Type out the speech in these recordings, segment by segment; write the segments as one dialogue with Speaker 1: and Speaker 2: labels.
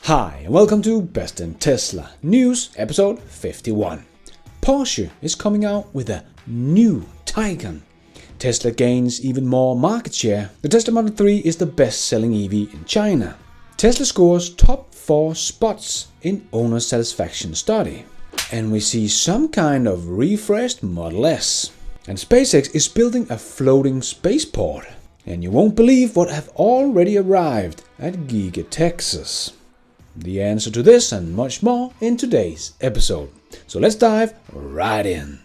Speaker 1: Hi and welcome to Best in Tesla News episode 51. Porsche is coming out with a new Taycan. Tesla gains even more market share. The Tesla Model 3 is the best-selling EV in China. Tesla scores top 4 spots in owner satisfaction study. And we see some kind of refreshed Model S. And Spacex is building a floating spaceport. And you won't believe what have already arrived at Giga, Texas. The answer to this and much more in today's episode. So let's dive right in.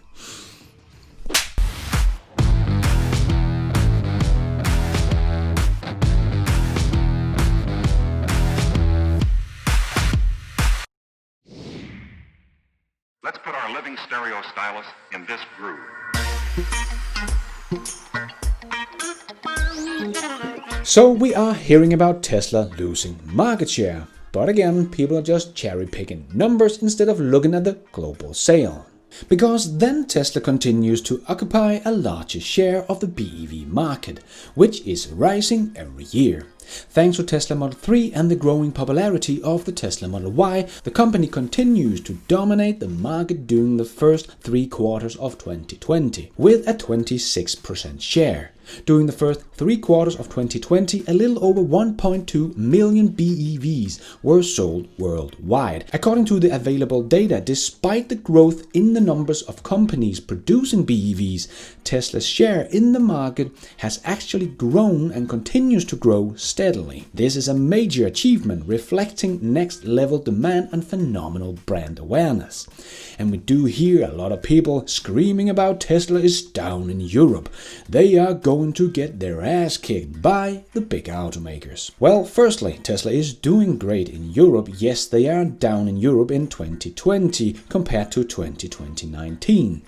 Speaker 2: Let's put our living stereo stylus in this groove.
Speaker 1: So we are hearing about Tesla losing market share. But again, people are just cherry-picking numbers instead of looking at the global sale. Because then Tesla continues to occupy a larger share of the BEV market, which is rising every year. Thanks to Tesla Model 3 and the growing popularity of the Tesla Model Y, the company continues to dominate the market during the first 3 quarters of 2020, with a 26% share. During the first 3 quarters of 2020, a little over 1.2 million BEVs were sold worldwide. According to the available data, despite the growth in the numbers of companies producing BEVs, Tesla's share in the market has actually grown and continues to grow steadily. This is a major achievement reflecting next-level demand and phenomenal brand awareness. And we do hear a lot of people screaming about Tesla is down in Europe. They are going to get their ass kicked by the big automakers. Well, firstly, Tesla is doing great in Europe. Yes, they are down in Europe in 2020 compared to 2019.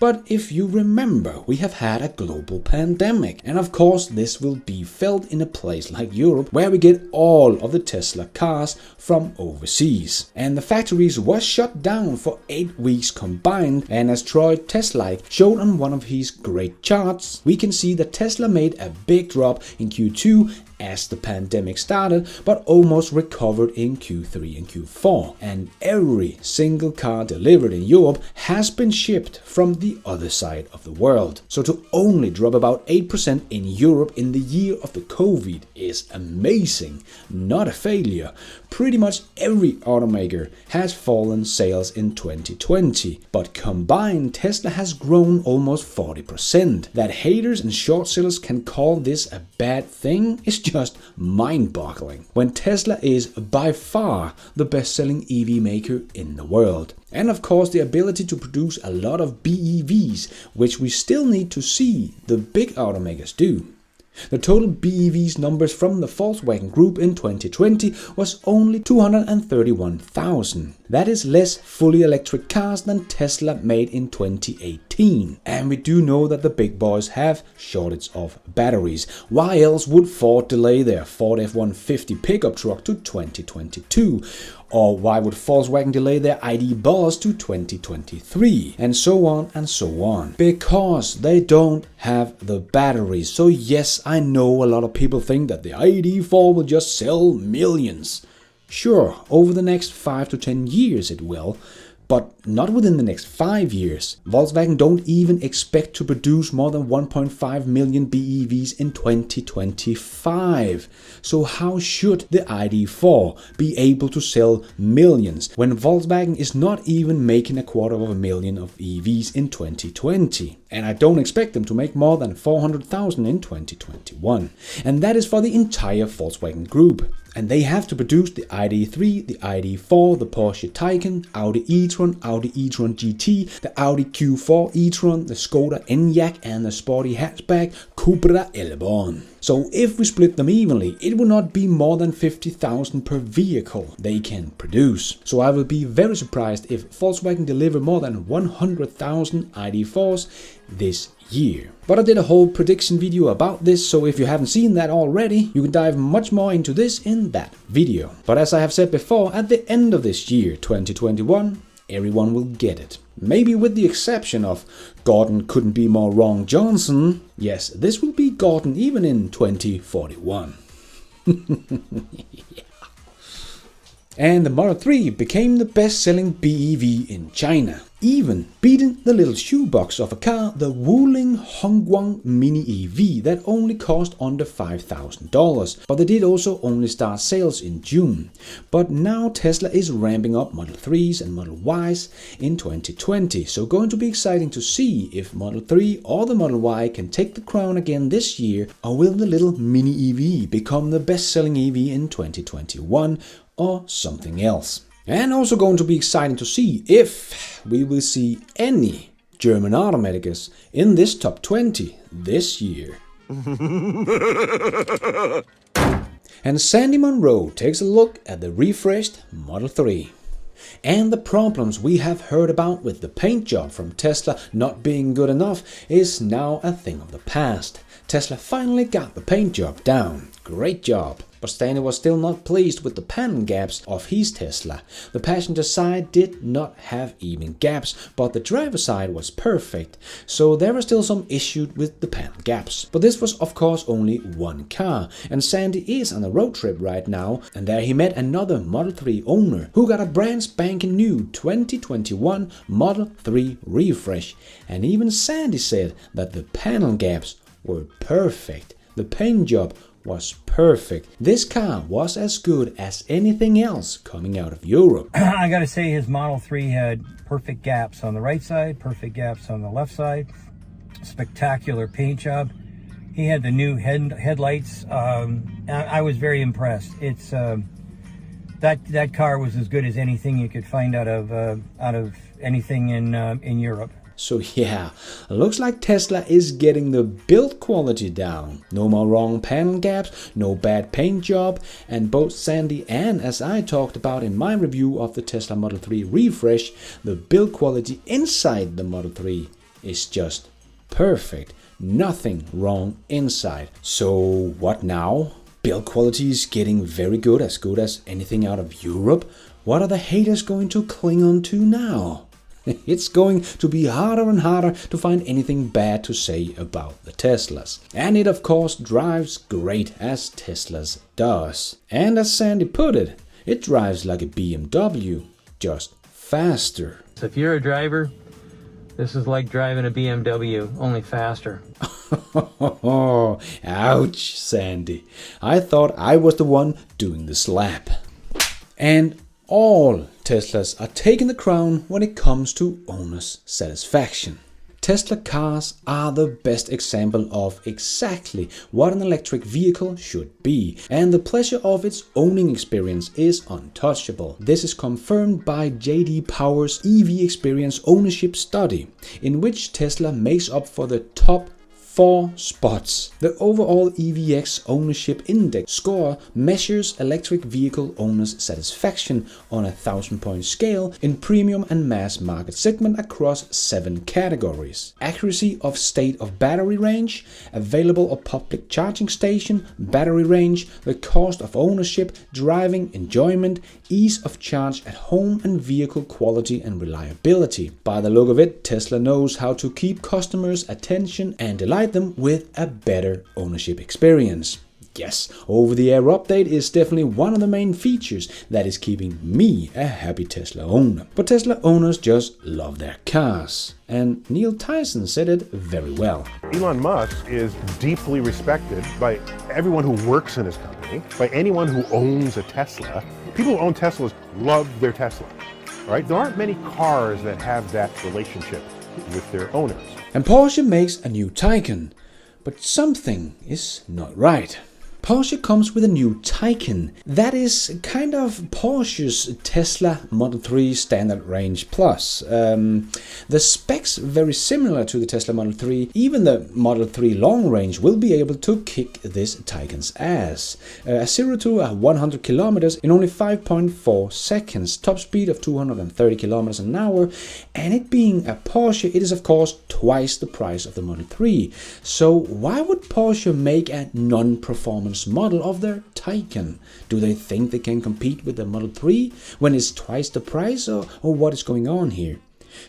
Speaker 1: But if you remember, we have had a global pandemic, and of course this will be felt in a place like Europe, where we get all of the Tesla cars from overseas. And the factories was shut down for 8 weeks combined, and as Troy Teslike showed on one of his great charts, we can see that Tesla made a big drop in Q2 as the pandemic started, but almost recovered in Q3 and Q4. And every single car delivered in Europe has been shipped from the other side of the world. So to only drop about 8% in Europe in the year of the COVID is amazing, not a failure. Pretty much every automaker has fallen sales in 2020, but combined Tesla has grown almost 40%. That haters and short sellers can call this a bad thing is just mind-boggling, when Tesla is by far the best-selling EV maker in the world. And of course the ability to produce a lot of BEVs, which we still need to see the big automakers do. The total BEVs numbers from the Volkswagen Group in 2020 was only 231,000. That is less fully electric cars than Tesla made in 2018. And we do know that the big boys have shortage of batteries. Why else would Ford delay their Ford F-150 pickup truck to 2022? Or why would Volkswagen delay their ID Buzz to 2023? And so on and so on. Because they don't have the batteries. So yes, I know a lot of people think that the ID4 will just sell millions. Sure, over the next 5 to 10 years it will, but not within the next 5 years. Volkswagen don't even expect to produce more than 1.5 million BEVs in 2025. So how should the ID4 be able to sell millions when Volkswagen is not even making 250,000 of EVs in 2020? And I don't expect them to make more than 400,000 in 2021. And that is for the entire Volkswagen Group. And they have to produce the ID3, the ID4, the Porsche Taycan, Audi E-tron, Audi E-tron GT, the Audi Q4 E-tron, the Skoda Enyaq, and the sporty hatchback Cupra Elborn. So if we split them evenly, it will not be more than 50,000 per vehicle they can produce. So I will be very surprised if Volkswagen deliver more than 100,000 ID4s this year. But I did a whole prediction video about this, so if you haven't seen that already, you can dive much more into this in that video. But as I have said before, at the end of this year, 2021, everyone will get it. Maybe with the exception of Gordon couldn't be more wrong Johnson. Yes, this will be Gordon even in 2041. And the Model 3 became the best-selling BEV in China, even beating the little shoebox of a car, the Wuling Hongguang Mini EV that only cost under $5,000. But they did also only start sales in June. But now Tesla is ramping up Model 3s and Model Ys in 2020, so going to be exciting to see if Model 3 or the Model Y can take the crown again this year, or will the little Mini EV become the best-selling EV in 2021 or something else. And also going to be exciting to see if we will see any German automakers in this top 20 this year. And Sandy Munro takes a look at the refreshed Model 3. And the problems we have heard about with the paint job from Tesla not being good enough is now a thing of the past. Tesla finally got the paint job down. Great job. But Sandy was still not pleased with the panel gaps of his Tesla. The passenger side did not have even gaps, but the driver side was perfect. So there were still some issues with the panel gaps. But this was of course only one car, and Sandy is on a road trip right now, and there he met another Model 3 owner who got a brand spanking new 2021 Model 3 refresh. And even Sandy said that the panel gaps were perfect. The paint job was perfect. This car was as good as anything else coming out of Europe.
Speaker 3: I gotta say his Model 3 had perfect gaps on the right side, perfect gaps on the left side, spectacular paint job. He had the new headlights. I was very impressed. It's that car was as good as anything you could find out of anything in Europe.
Speaker 1: So yeah, looks like Tesla is getting the build quality down. No more wrong panel gaps, no bad paint job, and both Sandy and as I talked about in my review of the Tesla Model 3 refresh, the build quality inside the Model 3 is just perfect. Nothing wrong inside. So what now? Build quality is getting very good as anything out of Europe. What are the haters going to cling on to now? It's going to be harder and harder to find anything bad to say about the Teslas. And it of course drives great as Teslas does. And as Sandy put it, it drives like a BMW, just faster.
Speaker 3: So if you're a driver, this is like driving a BMW, only faster.
Speaker 1: Ouch, Sandy. I thought I was the one doing the slap. And all Teslas are taking the crown when it comes to owner's satisfaction. Tesla cars are the best example of exactly what an electric vehicle should be, and the pleasure of its owning experience is untouchable. This is confirmed by J.D. Power's EV Experience Ownership Study, in which Tesla makes up for the top 4 spots. The overall EVX Ownership Index score measures electric vehicle owners' satisfaction on a 1,000-point scale in premium and mass market segment across 7 categories: accuracy of state of battery range, available or public charging station, battery range, the cost of ownership, driving enjoyment, ease of charge at home, and vehicle quality and reliability. By the look of it, Tesla knows how to keep customers' attention and delight them with a better ownership experience. Yes, over-the-air update is definitely one of the main features that is keeping me a happy Tesla owner. But Tesla owners just love their cars. And Neil Tyson said it very well.
Speaker 4: Elon Musk is deeply respected by everyone who works in his company, by anyone who owns a Tesla. People who own Teslas love their Tesla, right? There aren't many cars that have that relationship with their owners.
Speaker 1: And Porsche makes a new Taycan, but something is not right. Porsche comes with a new Taycan that is kind of Porsche's Tesla Model 3 Standard Range Plus. The specs very similar to the Tesla Model 3. Even the Model 3 Long Range will be able to kick this Taycan's ass. 0 to 100 kilometers in only 5.4 seconds, top speed of 230 kilometers an hour, and it being a Porsche, it is of course twice the price of the Model 3. So why would Porsche make a non-performance model of their Taycan? Do they think they can compete with the Model 3 when it's twice the price, or what is going on here?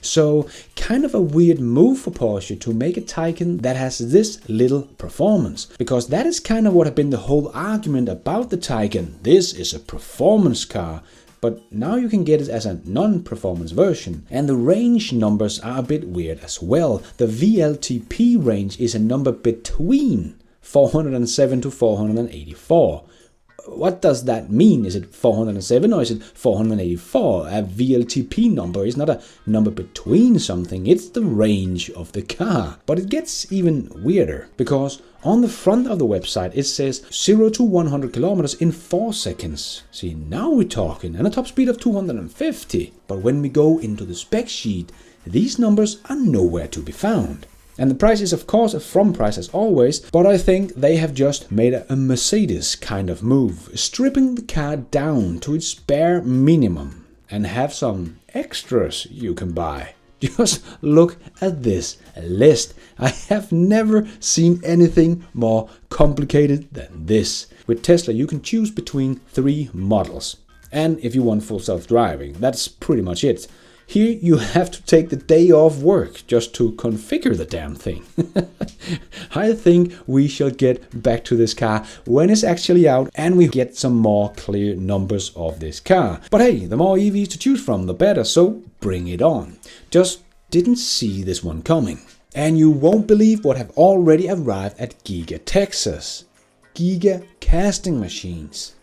Speaker 1: So kind of a weird move for Porsche to make a Taycan that has this little performance, because that is kind of what has been the whole argument about the Taycan. This is a performance car, but now you can get it as a non-performance version. And the range numbers are a bit weird as well. The VLTP range is a number between 407 to 484. What does that mean? Is it 407 or is it 484? A VLTP number is not a number between something, it's the range of the car. But it gets even weirder, because on the front of the website it says 0 to 100 kilometers in 4 seconds. See, now we're talking, and a top speed of 250. But when we go into the spec sheet, these numbers are nowhere to be found. And the price is of course a from price as always, but I think they have just made a Mercedes kind of move, stripping the car down to its bare minimum and have some extras you can buy. Just look at this list. I have never seen anything more complicated than this. With Tesla you can choose between 3 models. And if you want full self-driving, that's pretty much it. Here you have to take the day off work just to configure the damn thing. I think we shall get back to this car when it's actually out and we get some more clear numbers of this car. But hey, the more EVs to choose from, the better, so bring it on. Just didn't see this one coming. And you won't believe what have already arrived at Giga Texas. Giga casting machines.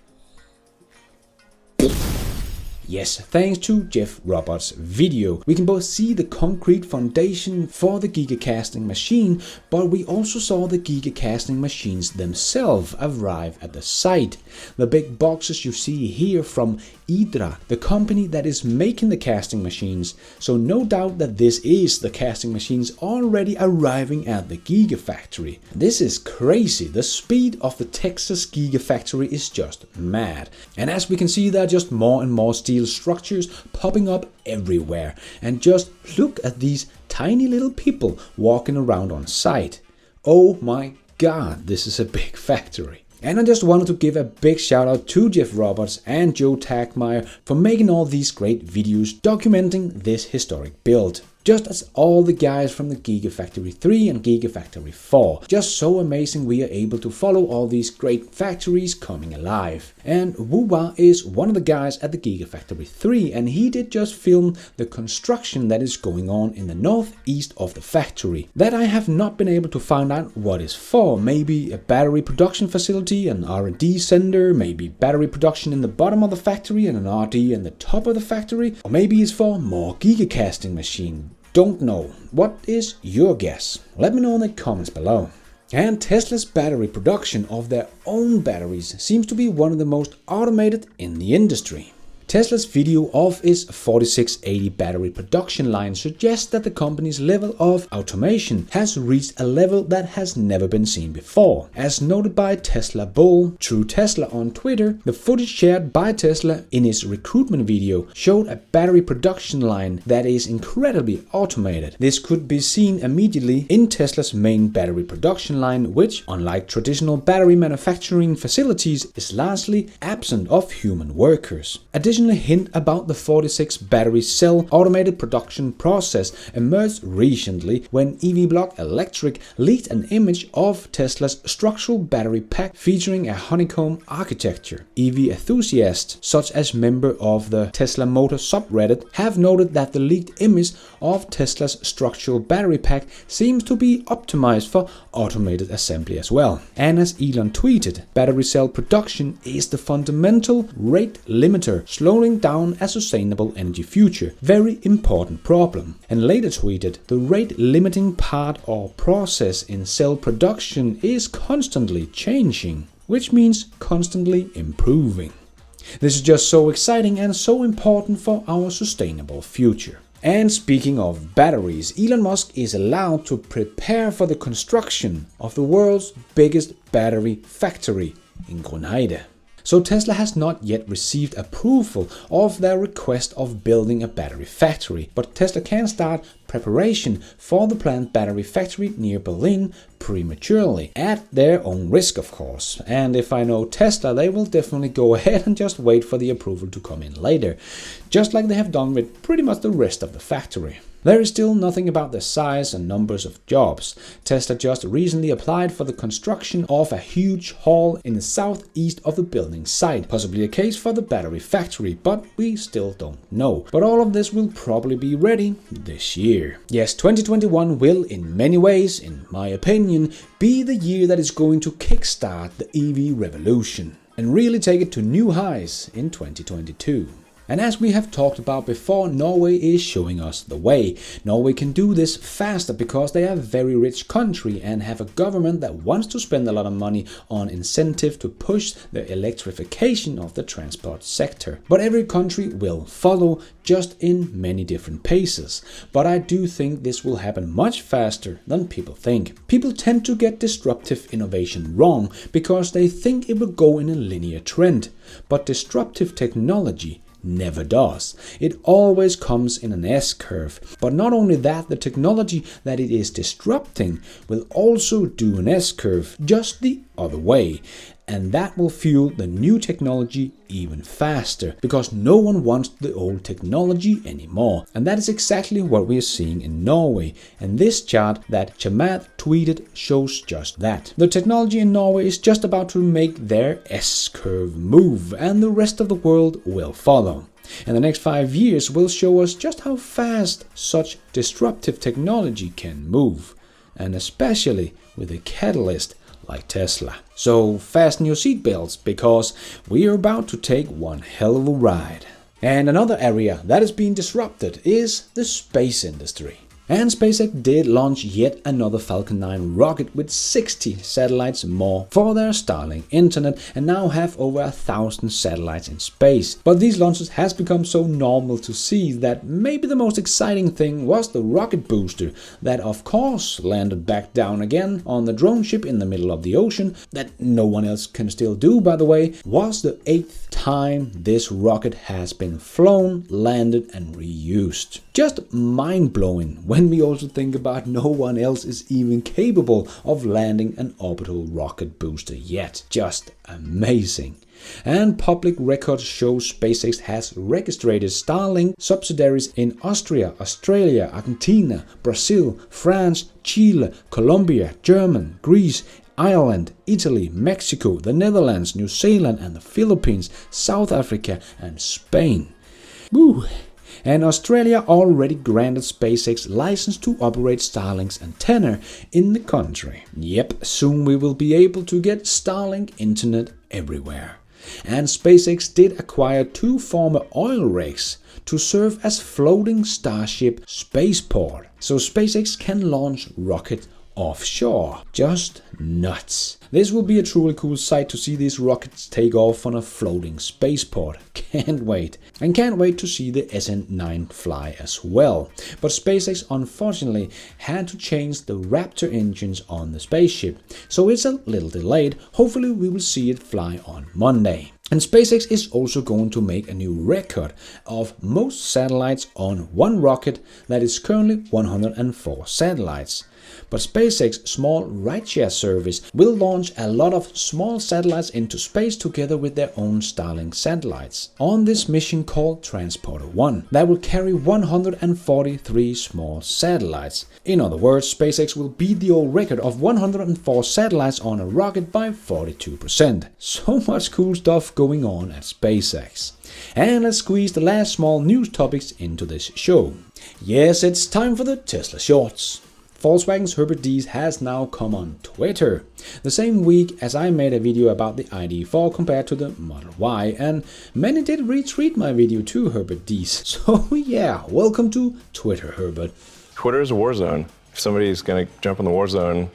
Speaker 1: Yes, thanks to Jeff Roberts' video, we can both see the concrete foundation for the Giga casting machine, but we also saw the Giga casting machines themselves arrive at the site. The big boxes you see here from E-tron, the company that is making the casting machines, so no doubt that this is the casting machines already arriving at the Gigafactory. This is crazy. The speed of the Texas Gigafactory is just mad. And as we can see, there are just more and more steel structures popping up everywhere. And just look at these tiny little people walking around on site. Oh my god, this is a big factory. And I just wanted to give a big shout out to Jeff Roberts and Joe Tagmeyer for making all these great videos documenting this historic build. Just as all the guys from the Gigafactory 3 and Gigafactory 4. Just so amazing we are able to follow all these great factories coming alive. And Wu is one of the guys at the Gigafactory 3, and he did just film the construction that is going on in the northeast of the factory. That I have not been able to find out what is for. Maybe a battery production facility, an R&D center, maybe battery production in the bottom of the factory and an RD in the top of the factory, or maybe it's for more gigacasting machine. Don't know. What is your guess? Let me know in the comments below. And Tesla's battery production of their own batteries seems to be one of the most automated in the industry. Tesla's video of its 4680 battery production line suggests that the company's level of automation has reached a level that has never been seen before. As noted by Tesla Bull, True Tesla on Twitter, the footage shared by Tesla in its recruitment video showed a battery production line that is incredibly automated. This could be seen immediately in Tesla's main battery production line, which, unlike traditional battery manufacturing facilities, is largely absent of human workers. Additionally, hint about the 46 battery cell automated production process emerged recently when EV Block Electric leaked an image of Tesla's structural battery pack featuring a honeycomb architecture. EV enthusiasts, such as members of the Tesla Motor subreddit, have noted that the leaked image of Tesla's structural battery pack seems to be optimized for automated assembly as well. And as Elon tweeted, battery cell production is the fundamental rate limiter, slowing down a sustainable energy future. Very important problem. And later tweeted, the rate limiting part or process in cell production is constantly changing, which means constantly improving. This is just so exciting and so important for our sustainable future. And speaking of batteries, Elon Musk is allowed to prepare for the construction of the world's biggest battery factory in Grünheide. So Tesla has not yet received approval of their request of building a battery factory, but Tesla can start preparation for the planned battery factory near Berlin prematurely, at their own risk of course. And if I know Tesla, they will definitely go ahead and just wait for the approval to come in later, just like they have done with pretty much the rest of the factory. There is still nothing about the size and numbers of jobs. Tesla just recently applied for the construction of a huge hall in the southeast of the building site, possibly a case for the battery factory, but we still don't know. But all of this will probably be ready this year. Yes, 2021 will in many ways, in my opinion, be the year that is going to kickstart the EV revolution and really take it to new highs in 2022. And as we have talked about before, Norway is showing us the way. Norway can do this faster because they are a very rich country and have a government that wants to spend a lot of money on incentive to push the electrification of the transport sector. But every country will follow, just in many different paces. But I do think this will happen much faster than people think. People tend to get disruptive innovation wrong because they think it will go in a linear trend. But disruptive technology never does. It always comes in an S-curve. But not only that, the technology that it is disrupting will also do an S-curve just the other way. And that will fuel the new technology even faster, because no one wants the old technology anymore. And that is exactly what we are seeing in Norway. And this chart that Chamath tweeted shows just that. The technology in Norway is just about to make their S-curve move, and the rest of the world will follow. And the next 5 years will show us just how fast such disruptive technology can move, and especially with a catalyst like Tesla. So fasten your seatbelts, because we are about to take one hell of a ride. And another area that is being disrupted is the space industry. And SpaceX did launch yet another Falcon 9 rocket with 60 satellites more for their Starlink internet, and now have over 1,000 satellites in space. But these launches has become so normal to see that maybe the most exciting thing was the rocket booster that of course landed back down again on the drone ship in the middle of the ocean, that no one else can still do, by the way. Was the 8th time this rocket has been flown, landed and reused. Just mind-blowing when we also think about no one else is even capable of landing an orbital rocket booster yet. Just amazing. And public records show SpaceX has registered Starlink subsidiaries in Austria, Australia, Argentina, Brazil, France, Chile, Colombia, Germany, Greece, Ireland, Italy, Mexico, the Netherlands, New Zealand and the Philippines, South Africa and Spain. Woo! And Australia already granted SpaceX license to operate Starlink's antenna in the country. Yep, soon we will be able to get Starlink internet everywhere. And SpaceX did acquire 2 former oil rigs to serve as floating Starship spaceport, so SpaceX can launch rockets offshore. Just nuts. This will be a truly cool sight to see these rockets take off on a floating spaceport. Can't wait. And can't wait to see the SN9 fly as well. But SpaceX unfortunately had to change the Raptor engines on the spaceship, so it's a little delayed. Hopefully we will see it fly on Monday. And SpaceX is also going to make a new record of most satellites on one rocket, that is currently 104 satellites. But SpaceX small rideshare service will launch a lot of small satellites into space together with their own Starlink satellites on this mission called Transporter-1 that will carry 143 small satellites. In other words, SpaceX will beat the old record of 104 satellites on a rocket by 42%. So much cool stuff going on at SpaceX. And let's squeeze the last small news topics into this show. Yes, it's time for the Tesla Shorts. Volkswagen's Herbert Diess has now come on Twitter, the same week as I made a video about the ID.4 compared to the Model Y, and many did retweet my video to Herbert Diess. So yeah, welcome to Twitter, Herbert.
Speaker 5: Twitter is a war zone. If somebody's going to jump in the war zone,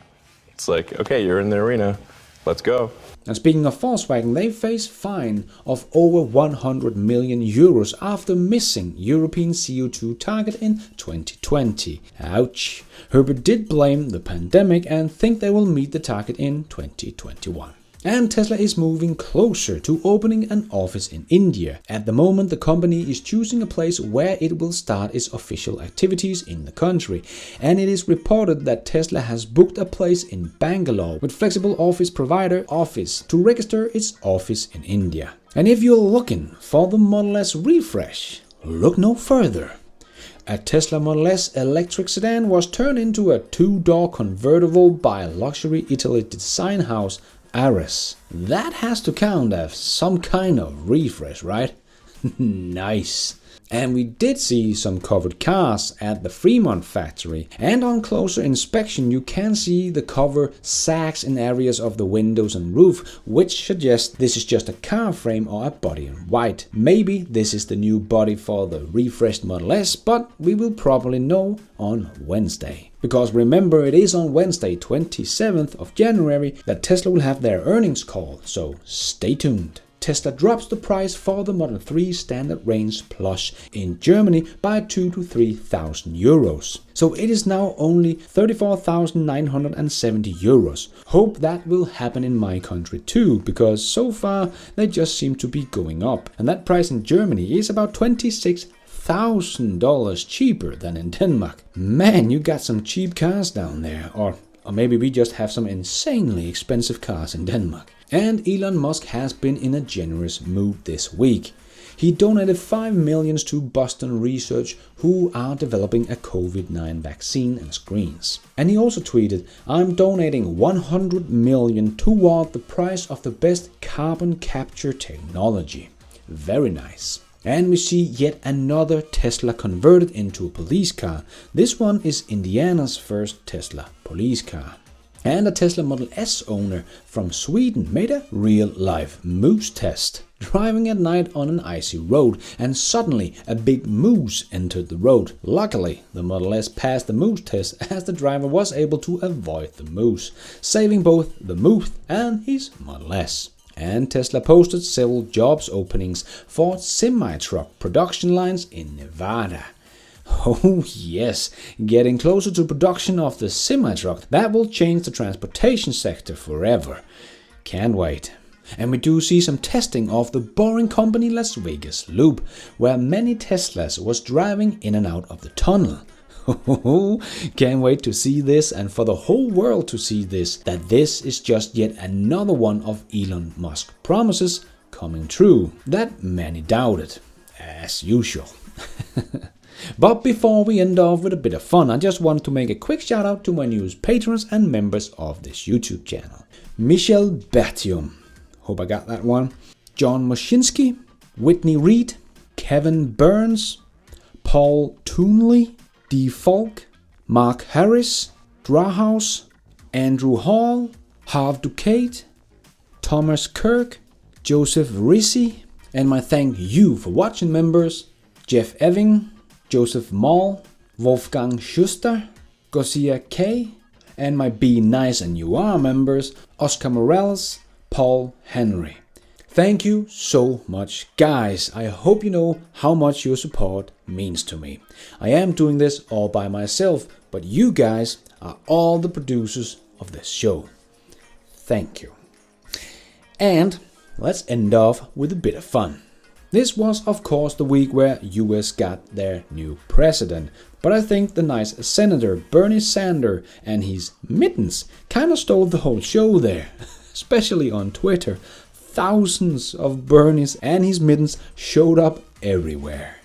Speaker 5: it's like, okay, you're in the arena, let's go.
Speaker 1: And speaking of Volkswagen, they face fine of over 100 million euros after missing European CO2 target in 2020. Ouch. Herbert did blame the pandemic and think they will meet the target in 2021. And Tesla is moving closer to opening an office in India. At the moment, the company is choosing a place where it will start its official activities in the country. And it is reported that Tesla has booked a place in Bangalore with flexible office provider Office to register its office in India. And if you're looking for the Model S refresh, look no further. A Tesla Model S electric sedan was turned into a 2-door convertible by luxury Italy design house Ares. That has to count as some kind of refresh, right? Nice. And we did see some covered cars at the Fremont factory, and on closer inspection you can see the cover sags in areas of the windows and roof, which suggests this is just a car frame or a body in white. Maybe this is the new body for the refreshed Model S, but we will probably know on Wednesday. Because remember, it is on Wednesday 27th of January that Tesla will have their earnings call, so stay tuned. Tesla drops the price for the Model 3 Standard Range Plus in Germany by 2,000 to 3,000 euros. So it is now only 34,970 euros. Hope that will happen in my country too, because so far they just seem to be going up. And that price in Germany is about $26,000 cheaper than in Denmark. Man, you got some cheap cars down there. Or maybe we just have some insanely expensive cars in Denmark. And Elon Musk has been in a generous mood this week. He donated $5 million to Boston Research, who are developing a COVID-19 vaccine and screens. And he also tweeted, "I'm donating $100 million toward the price of the best carbon capture technology." Very nice. And we see yet another Tesla converted into a police car. This one is Indiana's first Tesla police car. And a Tesla Model S owner from Sweden made a real-life moose test, driving at night on an icy road, and suddenly a big moose entered the road. Luckily, the Model S passed the moose test as the driver was able to avoid the moose, saving both the moose and his Model S. And Tesla posted several jobs openings for semi-truck production lines in Nevada. Oh yes, getting closer to production of the semi-truck, that will change the transportation sector forever. Can't wait. And we do see some testing of the Boring Company Las Vegas Loop, where many Teslas was driving in and out of the tunnel. Can't wait to see this, and for the whole world to see this, that this is just yet another one of Elon Musk's promises coming true that many doubted, as usual. But before we end off with a bit of fun, I just want to make a quick shout out to my newest patrons and members of this YouTube channel. Michelle Bertium, hope I got that one, John Moshinsky, Whitney Reed, Kevin Burns, Paul Toonley, D. Falk, Mark Harris, Drahouse, Andrew Hall, Harv Ducate, Thomas Kirk, Joseph Risi, and my thank you for watching members, Jeff Eving, Joseph Mall, Wolfgang Schuster, Garcia K, and my Be Nice and You Are members, Oscar Morales, Paul Henry. Thank you so much, guys. I hope you know how much your support means to me. I am doing this all by myself, but you guys are all the producers of this show. Thank you. And let's end off with a bit of fun. This was, of course, the week where US got their new president, but I think the nice Senator Bernie Sanders and his mittens kind of stole the whole show there, especially on Twitter. Thousands of Bernies and his mittens showed up everywhere.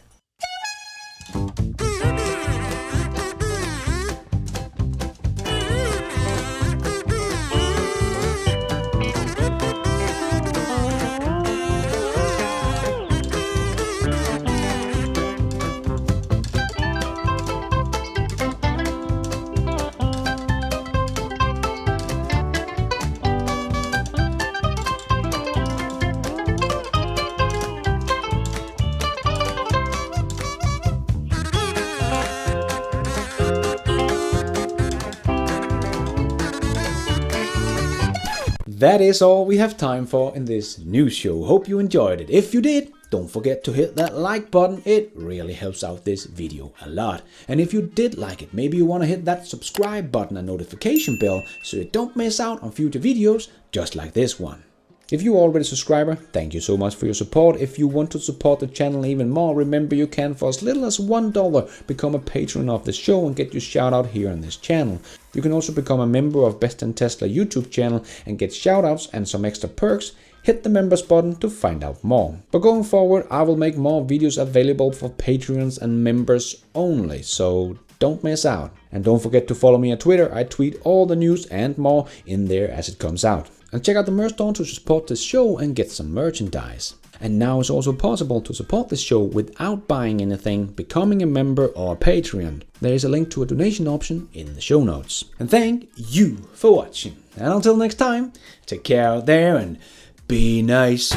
Speaker 1: That is all we have time for in this news show. Hope you enjoyed it. If you did, don't forget to hit that like button. It really helps out this video a lot. And if you did like it, maybe you want to hit that subscribe button and notification bell so you don't miss out on future videos just like this one. If you're already a subscriber, thank you so much for your support. If you want to support the channel even more, remember you can, for as little as $1, become a patron of the show and get your shout out here on this channel. You can also become a member of Best in Tesla YouTube channel and get shout outs and some extra perks hit the members button to find out more. But going forward, I will make more videos available for Patreons and members only, so don't miss out. And don't forget to follow me on Twitter. I tweet all the news and more in there as it comes out. And check out the merch store to support this show and get some merchandise. And now it's also possible to support this show without buying anything, becoming a member or a Patreon. There is a link to a donation option in the show notes. And thank you for watching. And until next time, take care out there and be nice.